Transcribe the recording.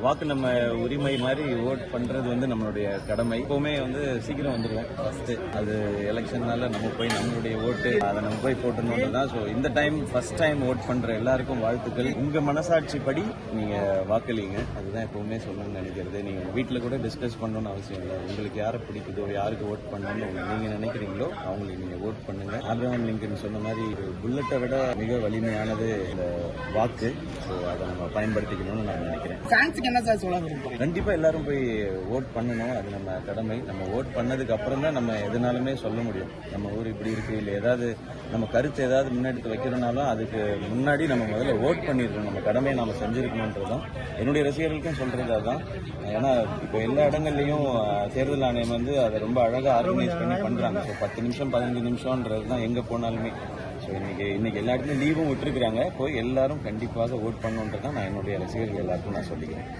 வாக்கு நம்ம உரிமை மாதிரி ஓட் பண்றது நம்மளுடைய கடமை. எப்பவுமே சீக்கிரம் வந்துடுவோம். ஃபர்ஸ்ட் அது எலெக்ஷன்னால நம்ம போய் நம்மளுடைய ஓட்டு அதை நம்ம போய் போட்டணும்ன்றதான். ஸோ இந்த டைம் ஃபர்ஸ்ட் டைம் ஓட் பண்ற எல்லாருக்கும் வாழ்த்துக்கள். உங்க மனசாட்சி படி நீங்க வாக்களிங்க. அதுதான் எப்பவுமே சொல்லணும்னு நினைக்கிறது. நீங்க வீட்டில் கூட டிஸ்கஸ் பண்ணணும்னு அவசியம் இல்லை. உங்களுக்கு யாரை பிடிக்குதோ, யாருக்கு ஓட் பண்ணணும்னு நீங்க நினைக்கிறீங்களோ அவங்களுக்கு நீங்க ஓட் பண்ணுங்க. ஆப்ரஹாம் லிங்கன் சொன்ன மாதிரி புல்லட்டை விட மிக வலிமையானது இந்த வாக்கு. ஸோ அதை நம்ம பயன்படுத்திக்கணும்னு நான் நினைக்கிறேன். என்ன சார் சொல்ல விரும்புறீங்க? கண்டிப்பா எல்லாரும் போய் ஓட் பண்ணணும். அது நம்ம கடமை. நம்ம ஓட் பண்ணதுக்கு அப்புறம் தான் நம்ம எதுனாலுமே சொல்ல முடியும். நம்ம ஊர் இப்படி இருக்கு, இல்லை ஏதாவது நம்ம கருத்து ஏதாவது முன்னெடுத்து வைக்கிறனாலும் அதுக்கு முன்னாடி நம்ம முதல்ல ஓட் பண்ணிருக்கணும். நம்ம கடமையை நாம செஞ்சிருக்கணும்ன்றதும் என்னுடைய ரசிகர்களுக்கும் சொல்றது அதுதான். ஏன்னா இப்போ எல்லா இடங்கள்லயும் தேர்தல் ஆணையம் அதை ரொம்ப அழகா ஆர்கனைஸ் பண்ணி பண்றாங்க. ஸோ 10 நிமிஷம் 15 நிமிஷம்ன்றது தான் எங்க போனாலுமே. ஸோ இன்னைக்கு எல்லா இடத்துலையும் லீவும் விட்டுருக்குறாங்க. போய் எல்லாரும் கண்டிப்பாக ஓட் பண்ணுன்றதான் நான் என்னுடைய ரசிகர்கள் எல்லாருக்கும் நான் சொல்லிக்கிறேன்.